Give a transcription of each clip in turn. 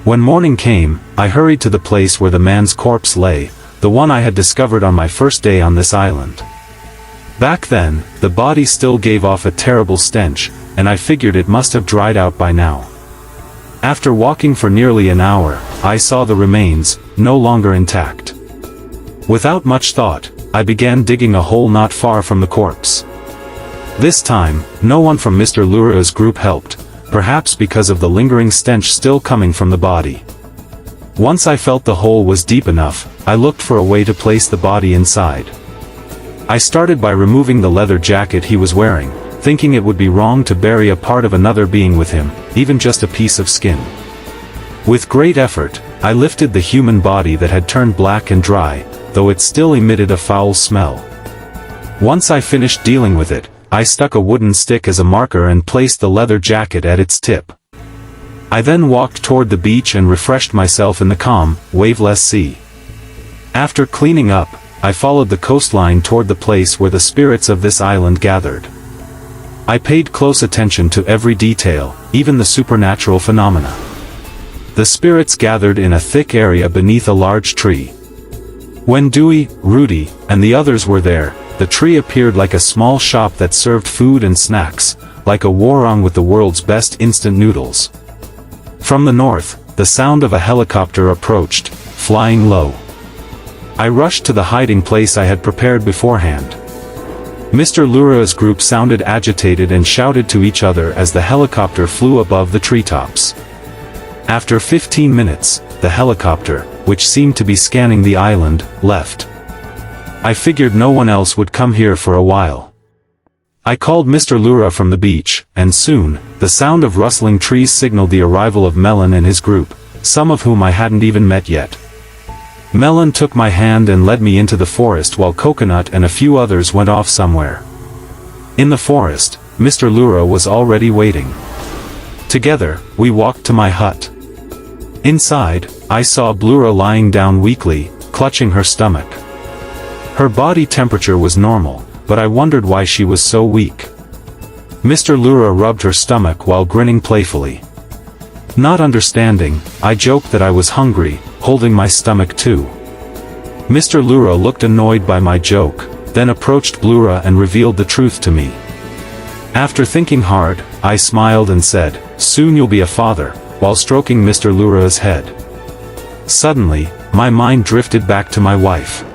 When morning came, I hurried to the place where the man's corpse lay, the one I had discovered on my first day on this island. Back then, the body still gave off a terrible stench, and I figured it must have dried out by now. After walking for nearly an hour, I saw the remains, no longer intact. Without much thought, I began digging a hole not far from the corpse. This time, no one from Mr. Lura's group helped, perhaps because of the lingering stench still coming from the body. Once I felt the hole was deep enough, I looked for a way to place the body inside. I started by removing the leather jacket he was wearing, thinking it would be wrong to bury a part of another being with him, even just a piece of skin. With great effort, I lifted the human body that had turned black and dry, though it still emitted a foul smell. Once I finished dealing with it, I stuck a wooden stick as a marker and placed the leather jacket at its tip. I then walked toward the beach and refreshed myself in the calm, waveless sea. After cleaning up, I followed the coastline toward the place where the spirits of this island gathered. I paid close attention to every detail, even the supernatural phenomena. The spirits gathered in a thick area beneath a large tree. When Dewey, Rudy, and the others were there, the tree appeared like a small shop that served food and snacks, like a warung with the world's best instant noodles. From the north, the sound of a helicopter approached, flying low. I rushed to the hiding place I had prepared beforehand. Mr. Lura's group sounded agitated and shouted to each other as the helicopter flew above the treetops. After 15 minutes, the helicopter, which seemed to be scanning the island, left. I figured no one else would come here for a while. I called Mr. Lura from the beach, and soon, the sound of rustling trees signaled the arrival of Melon and his group, some of whom I hadn't even met yet. Melon took my hand and led me into the forest while Coconut and a few others went off somewhere. In the forest, Mr. Lura was already waiting. Together, we walked to my hut. Inside, I saw Blura lying down weakly, clutching her stomach. Her body temperature was normal, but I wondered why she was so weak. Mr. Lura rubbed her stomach while grinning playfully. Not understanding, I joked that I was hungry, holding my stomach too. Mr. Lura looked annoyed by my joke, then approached Blura and revealed the truth to me. After thinking hard, I smiled and said, "Soon you'll be a father," while stroking Mr. Lura's head. Suddenly, my mind drifted back to my wife.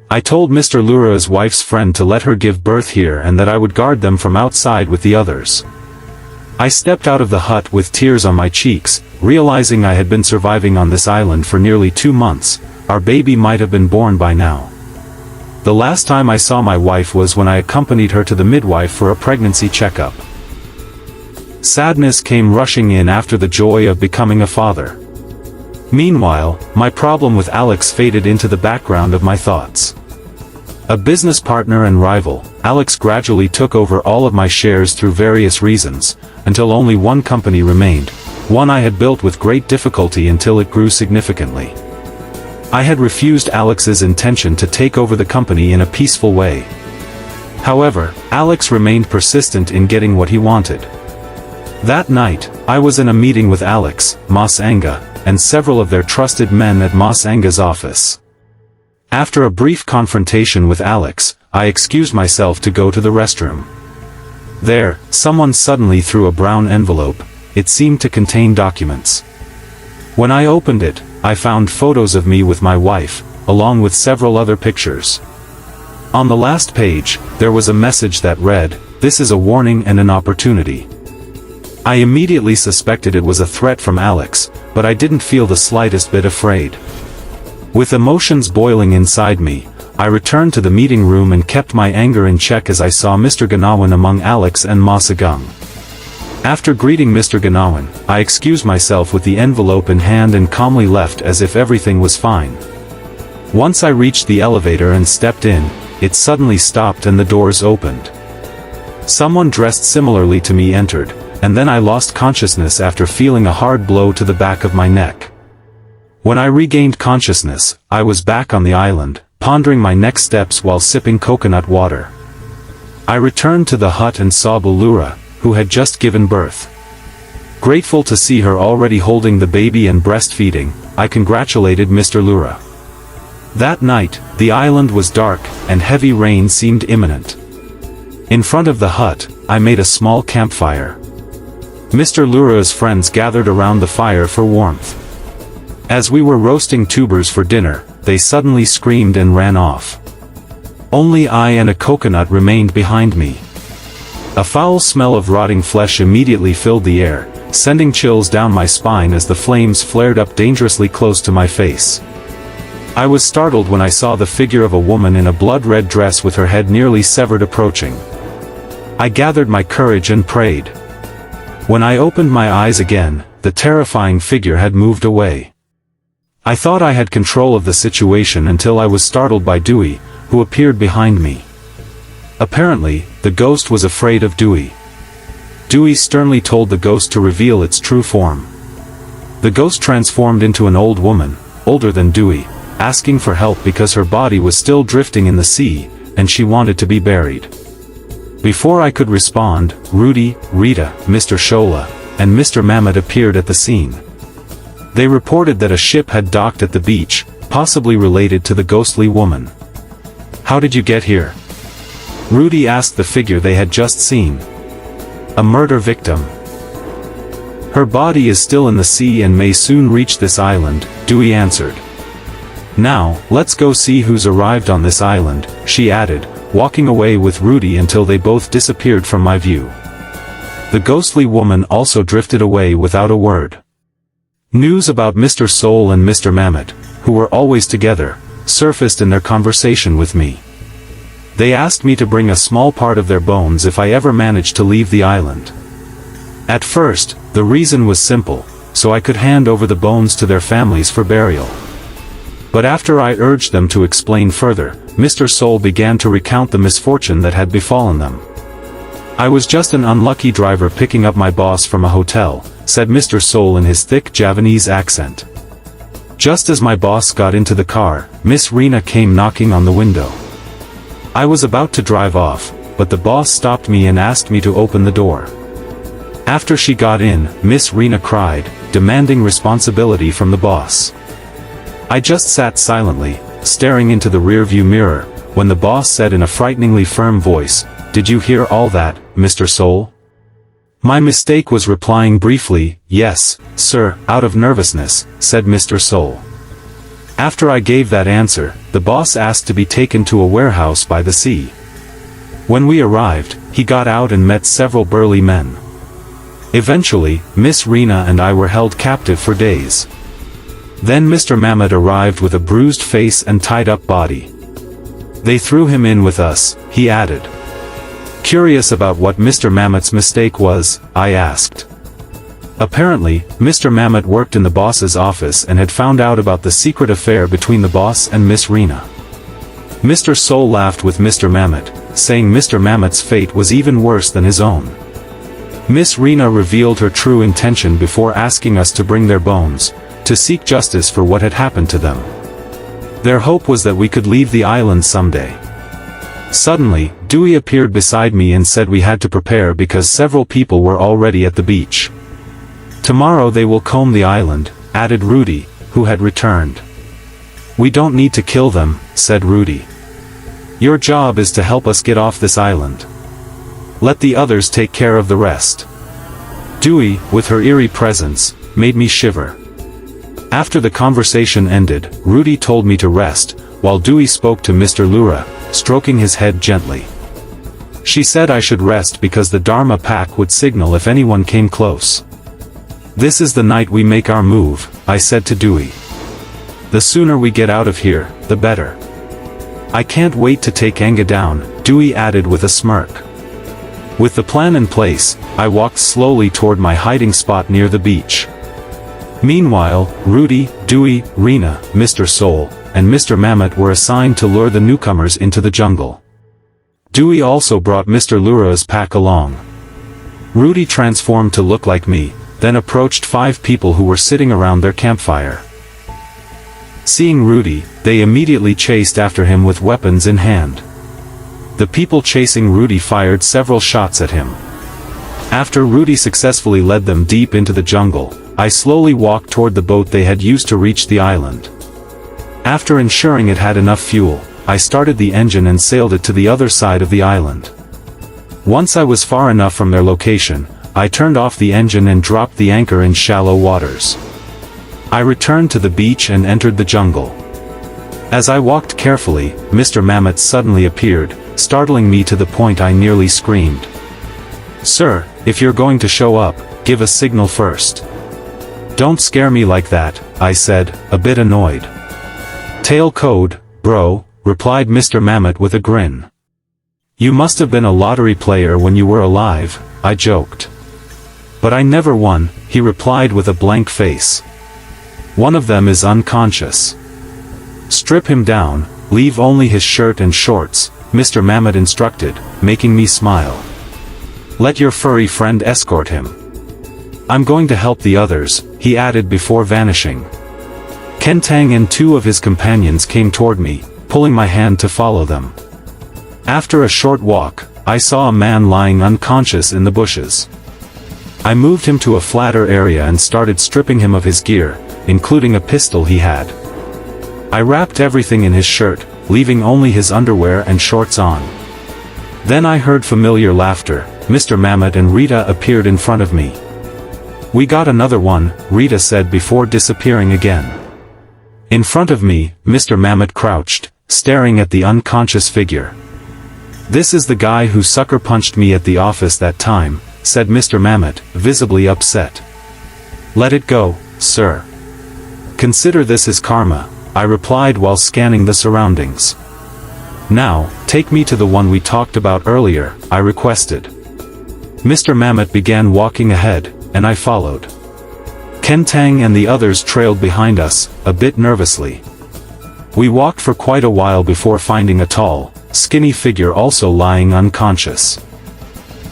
I told Mr. Lura's wife's friend to let her give birth here and that I would guard them from outside with the others. I stepped out of the hut with tears on my cheeks, realizing I had been surviving on this island for nearly 2 months. Our baby might have been born by now. The last time I saw my wife was when I accompanied her to the midwife for a pregnancy checkup. Sadness came rushing in after the joy of becoming a father. Meanwhile, my problem with Alex faded into the background of my thoughts. A business partner and rival, Alex gradually took over all of my shares through various reasons, until only one company remained, one I had built with great difficulty until it grew significantly. I had refused Alex's intention to take over the company in a peaceful way. However, Alex remained persistent in getting what he wanted. That night, I was in a meeting with Alex, Mas Anga, and several of their trusted men at Mas Anga's office. After a brief confrontation with Alex, I excused myself to go to the restroom. There, someone suddenly threw a brown envelope. It seemed to contain documents. When I opened it, I found photos of me with my wife, along with several other pictures. On the last page, there was a message that read, "This is a warning and an opportunity." I immediately suspected it was a threat from Alex, but I didn't feel the slightest bit afraid. With emotions boiling inside me, I returned to the meeting room and kept my anger in check as I saw Mr. Ganawan among Alex and Masagung. After greeting Mr. Ganawan, I excused myself with the envelope in hand and calmly left as if everything was fine. Once I reached the elevator and stepped in, it suddenly stopped and the doors opened. Someone dressed similarly to me entered, and then I lost consciousness after feeling a hard blow to the back of my neck. When I regained consciousness, I was back on the island, pondering my next steps while sipping coconut water. I returned to the hut and saw Bulura, who had just given birth. Grateful to see her already holding the baby and breastfeeding, I congratulated Mr. Lura. That night, the island was dark, and heavy rain seemed imminent. In front of the hut, I made a small campfire. Mr. Lura's friends gathered around the fire for warmth. As we were roasting tubers for dinner, they suddenly screamed and ran off. Only I and a coconut remained behind me. A foul smell of rotting flesh immediately filled the air, sending chills down my spine as the flames flared up dangerously close to my face. I was startled when I saw the figure of a woman in a blood-red dress with her head nearly severed approaching. I gathered my courage and prayed. When I opened my eyes again, the terrifying figure had moved away. I thought I had control of the situation until I was startled by Dewey, who appeared behind me. Apparently, the ghost was afraid of Dewey. Dewey sternly told the ghost to reveal its true form. The ghost transformed into an old woman, older than Dewey, asking for help because her body was still drifting in the sea, and she wanted to be buried. Before I could respond, Rudy, Rita, Mr. Shola, and Mr. Mamet appeared at the scene. They reported that a ship had docked at the beach, possibly related to the ghostly woman. "How did you get here?" Rudy asked the figure they had just seen. "A murder victim. Her body is still in the sea and may soon reach this island," Dewey answered. "Now, let's go see who's arrived on this island," she added, walking away with Rudy until they both disappeared from my view. The ghostly woman also drifted away without a word. News about Mr. Soul and Mr. Mamet, who were always together, surfaced in their conversation with me. They asked me to bring a small part of their bones if I ever managed to leave the island. At first, the reason was simple, so I could hand over the bones to their families for burial. But after I urged them to explain further, Mr. Soul began to recount the misfortune that had befallen them. "I was just an unlucky driver picking up my boss from a hotel," said Mr. Soul in his thick Javanese accent. "Just as my boss got into the car, Miss Rena came knocking on the window. I was about to drive off, but the boss stopped me and asked me to open the door. After she got in, Miss Rena cried, demanding responsibility from the boss. I just sat silently, staring into the rearview mirror, when the boss said in a frighteningly firm voice, 'Did you hear all that, Mr. Soul?' My mistake was replying briefly, 'Yes, sir,' out of nervousness," said Mr. Soul. After I gave that answer, the boss asked to be taken to a warehouse by the sea. When we arrived, he got out and met several burly men. Eventually, Miss Rena and I were held captive for days. Then Mr. Mamet arrived with a bruised face and tied-up body. "They threw him in with us," he added. Curious about what Mr. Mamet's mistake was, I asked. Apparently, Mr. Mamet worked in the boss's office and had found out about the secret affair between the boss and Miss Rena. Mr. Soul laughed with Mr. Mamet, saying Mr. Mamet's fate was even worse than his own. Miss Rena revealed her true intention before asking us to bring their bones, to seek justice for what had happened to them. Their hope was that we could leave the island someday. Suddenly, Dewey appeared beside me and said we had to prepare because several people were already at the beach. "Tomorrow they will comb the island," added Rudy, who had returned. "We don't need to kill them," said Rudy. "Your job is to help us get off this island. Let the others take care of the rest." Dewey, with her eerie presence, made me shiver. After the conversation ended, Rudy told me to rest, while Dewey spoke to Mr. Lura, stroking his head gently. She said I should rest because the Dharma pack would signal if anyone came close. "This is the night we make our move," I said to Dewey. "The sooner we get out of here, the better." "I can't wait to take Enga down," Dewey added with a smirk. With the plan in place, I walked slowly toward my hiding spot near the beach. Meanwhile, Rudy, Dewey, Rena, Mr. Soul, and Mr. Mamet were assigned to lure the newcomers into the jungle. Dewey also brought Mr. Lura's pack along. Rudy transformed to look like me, then approached 5 people who were sitting around their campfire. Seeing Rudy, they immediately chased after him with weapons in hand. The people chasing Rudy fired several shots at him. After Rudy successfully led them deep into the jungle, I slowly walked toward the boat they had used to reach the island. After ensuring it had enough fuel, I started the engine and sailed it to the other side of the island. Once I was far enough from their location, I turned off the engine and dropped the anchor in shallow waters. I returned to the beach and entered the jungle. As I walked carefully, Mr. Mammoth suddenly appeared, startling me to the point I nearly screamed. "Sir, if you're going to show up, give a signal first." "Don't scare me like that," I said, a bit annoyed. "Tail code, bro," replied Mr. Mammoth with a grin. "You must have been a lottery player when you were alive," I joked. "But I never won," he replied with a blank face. "One of them is unconscious." "Strip him down, leave only his shirt and shorts," Mr. Mammoth instructed, making me smile. "Let your furry friend escort him. I'm going to help the others," he added before vanishing. Kentang and two of his companions came toward me, pulling my hand to follow them. After a short walk, I saw a man lying unconscious in the bushes. I moved him to a flatter area and started stripping him of his gear, including a pistol he had. I wrapped everything in his shirt, leaving only his underwear and shorts on. Then I heard familiar laughter. Mr. Mammoth and Rita appeared in front of me. "We got another one," Rita said before disappearing again. In front of me, Mr. Mammoth crouched, staring at the unconscious figure. "This is the guy who sucker punched me at the office that time," said Mr. Mammoth, visibly upset. "Let it go, sir. Consider this as karma," I replied while scanning the surroundings. "Now, take me to the one we talked about earlier," I requested. Mr. Mammoth began walking ahead, and I followed. Kentang and the others trailed behind us, a bit nervously. We walked for quite a while before finding a tall, skinny figure also lying unconscious.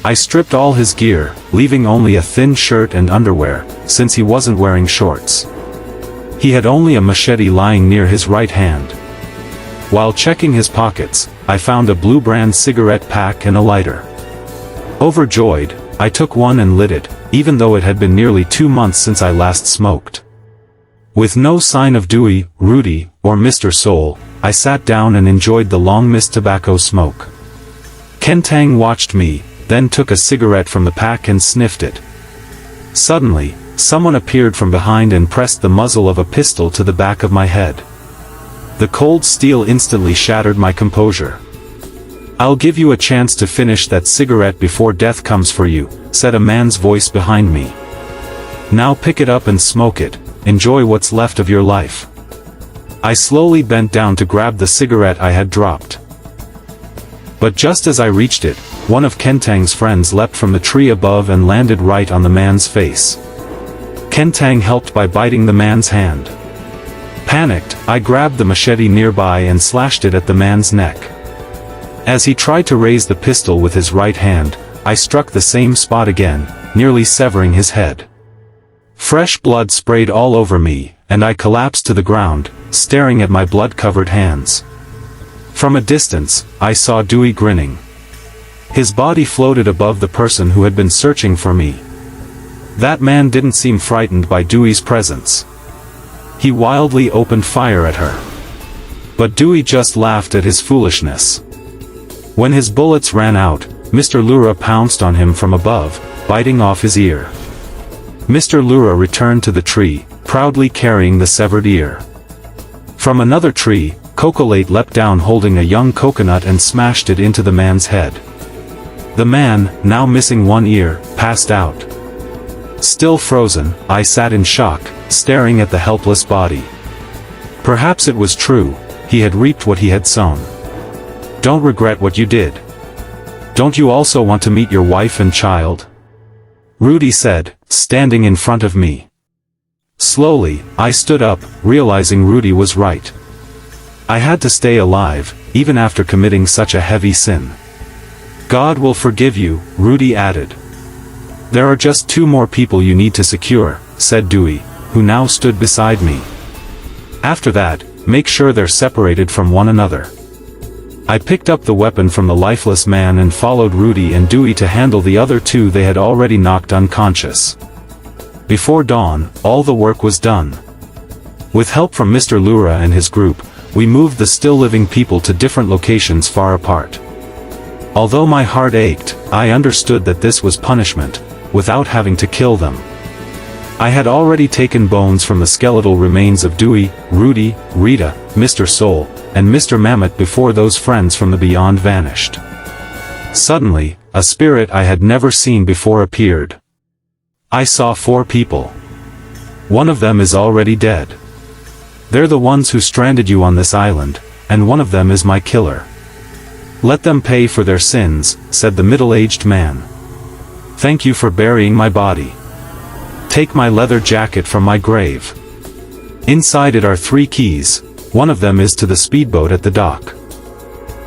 I stripped all his gear, leaving only a thin shirt and underwear, since he wasn't wearing shorts. He had only a machete lying near his right hand. While checking his pockets, I found a Blue Brand cigarette pack and a lighter. Overjoyed, I took one and lit it, even though it had been nearly 2 months since I last smoked. With no sign of Dewey, Rudy, or Mr. Soul, I sat down and enjoyed the long-missed tobacco smoke. Kentang watched me, then took a cigarette from the pack and sniffed it. Suddenly, someone appeared from behind and pressed the muzzle of a pistol to the back of my head. The cold steel instantly shattered my composure. "I'll give you a chance to finish that cigarette before death comes for you," said a man's voice behind me. "Now pick it up and smoke it, enjoy what's left of your life." I slowly bent down to grab the cigarette I had dropped. But just as I reached it, one of Kentang's friends leapt from the tree above and landed right on the man's face. Kentang helped by biting the man's hand. Panicked, I grabbed the machete nearby and slashed it at the man's neck. As he tried to raise the pistol with his right hand, I struck the same spot again, nearly severing his head. Fresh blood sprayed all over me, and I collapsed to the ground, staring at my blood-covered hands. From a distance, I saw Dewey grinning. His body floated above the person who had been searching for me. That man didn't seem frightened by Dewey's presence. He wildly opened fire at her. But Dewey just laughed at his foolishness. When his bullets ran out, Mr. Lura pounced on him from above, biting off his ear. Mr. Lura returned to the tree, proudly carrying the severed ear. From another tree, Cocolate leapt down holding a young coconut and smashed it into the man's head. The man, now missing one ear, passed out. Still frozen, I sat in shock, staring at the helpless body. Perhaps it was true, he had reaped what he had sown. Don't regret what you did. Don't you also want to meet your wife and child? Rudy said, standing in front of me. Slowly, I stood up, realizing Rudy was right. I had to stay alive, even after committing such a heavy sin. God will forgive you, Rudy added. There are just 2 more people you need to secure, said Dewey, who now stood beside me. After that, make sure they're separated from one another. I picked up the weapon from the lifeless man and followed Rudy and Dewey to handle the other two they had already knocked unconscious. Before dawn, all the work was done. With help from Mr. Lura and his group, we moved the still living people to different locations far apart. Although my heart ached, I understood that this was punishment, without having to kill them. I had already taken bones from the skeletal remains of Dewey, Rudy, Rita, Mr. Soul, and Mr. Mammoth before those friends from the beyond vanished. Suddenly, a spirit I had never seen before appeared. I saw 4 people. One of them is already dead. They're the ones who stranded you on this island, and one of them is my killer. Let them pay for their sins, said the middle-aged man. Thank you for burying my body. Take my leather jacket from my grave. Inside it are 3 keys, one of them is to the speedboat at the dock.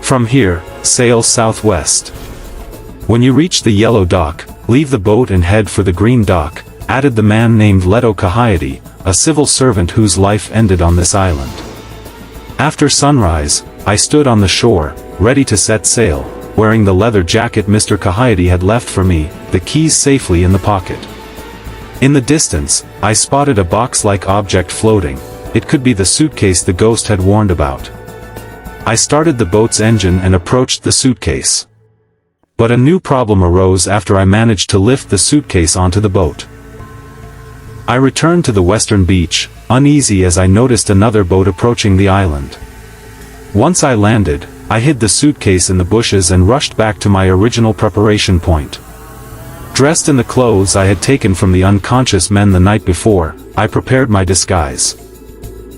From here, sail southwest. When you reach the yellow dock, leave the boat and head for the green dock, added the man named Leto Kahayati, a civil servant whose life ended on this island. After sunrise, I stood on the shore, ready to set sail, wearing the leather jacket Mr. Kahayati had left for me, the keys safely in the pocket. In the distance, I spotted a box-like object floating. It could be the suitcase the ghost had warned about. I started the boat's engine and approached the suitcase. But a new problem arose after I managed to lift the suitcase onto the boat. I returned to the western beach, uneasy as I noticed another boat approaching the island. Once I landed, I hid the suitcase in the bushes and rushed back to my original preparation point. Dressed in the clothes I had taken from the unconscious men the night before, I prepared my disguise.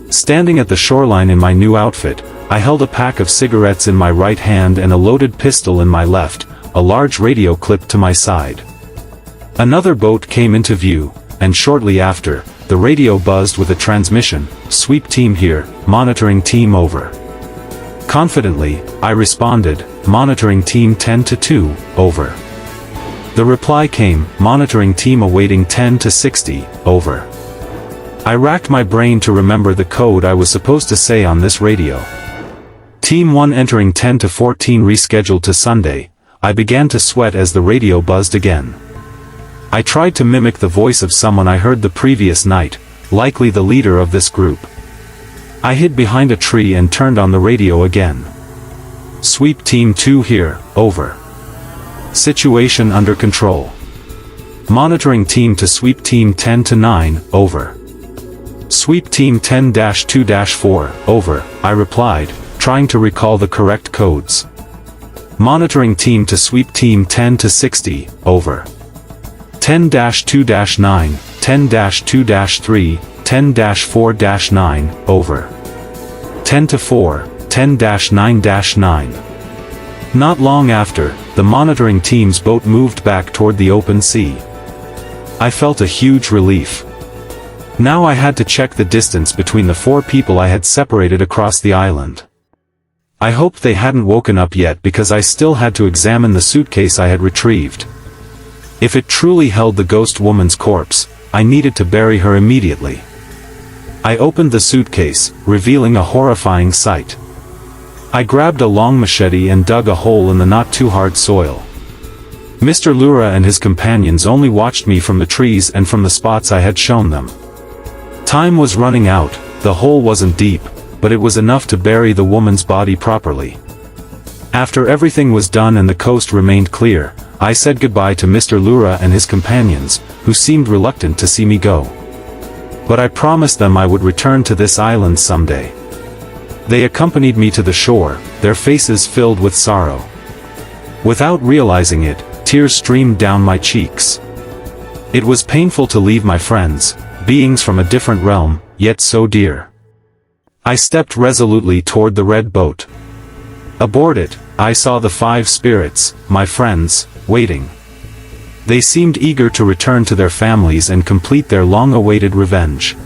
Standing at the shoreline in my new outfit, I held a pack of cigarettes in my right hand and a loaded pistol in my left, a large radio clipped to my side. Another boat came into view, and shortly after, the radio buzzed with a transmission, "Sweep team here, monitoring team over." Confidently, I responded, "Monitoring team 10-2, over." The reply came, "Monitoring team awaiting 10-60, over." I racked my brain to remember the code I was supposed to say on this radio. Team 1 entering 10-14 rescheduled to Sunday. I began to sweat as the radio buzzed again. I tried to mimic the voice of someone I heard the previous night, likely the leader of this group. I hid behind a tree and turned on the radio again. "Sweep team 2 here, over. Situation under control. Monitoring team to sweep team 10-9, over. Sweep team 10-2-4, over," I replied, trying to recall the correct codes. Monitoring team to sweep team 10-60, over. 10-2-9, 10-2-3, 10-4-9, over. 10-4, 10-9-9. Not long after, the monitoring team's boat moved back toward the open sea. I felt a huge relief. Now I had to check the distance between the 4 people I had separated across the island. I hoped they hadn't woken up yet because I still had to examine the suitcase I had retrieved. If it truly held the ghost woman's corpse, I needed to bury her immediately. I opened the suitcase, revealing a horrifying sight. I grabbed a long machete and dug a hole in the not-too-hard soil. Mr. Lura and his companions only watched me from the trees and from the spots I had shown them. Time was running out. The hole wasn't deep, but it was enough to bury the woman's body properly. After everything was done and the coast remained clear, I said goodbye to Mr. Lura and his companions, who seemed reluctant to see me go. But I promised them I would return to this island someday. They accompanied me to the shore, their faces filled with sorrow. Without realizing it, tears streamed down my cheeks. It was painful to leave my friends, beings from a different realm, yet so dear. I stepped resolutely toward the red boat. Aboard it, I saw the 5 spirits, my friends, waiting. They seemed eager to return to their families and complete their long-awaited revenge.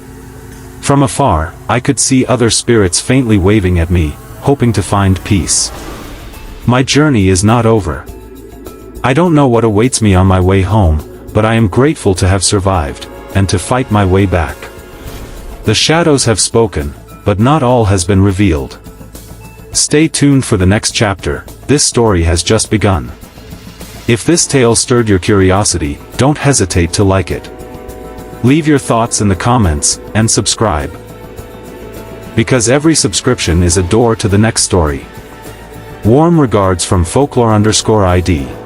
From afar, I could see other spirits faintly waving at me, hoping to find peace. My journey is not over. I don't know what awaits me on my way home, but I am grateful to have survived, and to fight my way back. The shadows have spoken, but not all has been revealed. Stay tuned for the next chapter, this story has just begun. If this tale stirred your curiosity, don't hesitate to like it. Leave your thoughts in the comments, and subscribe. Because every subscription is a door to the next story. Warm regards from Folklore_ID.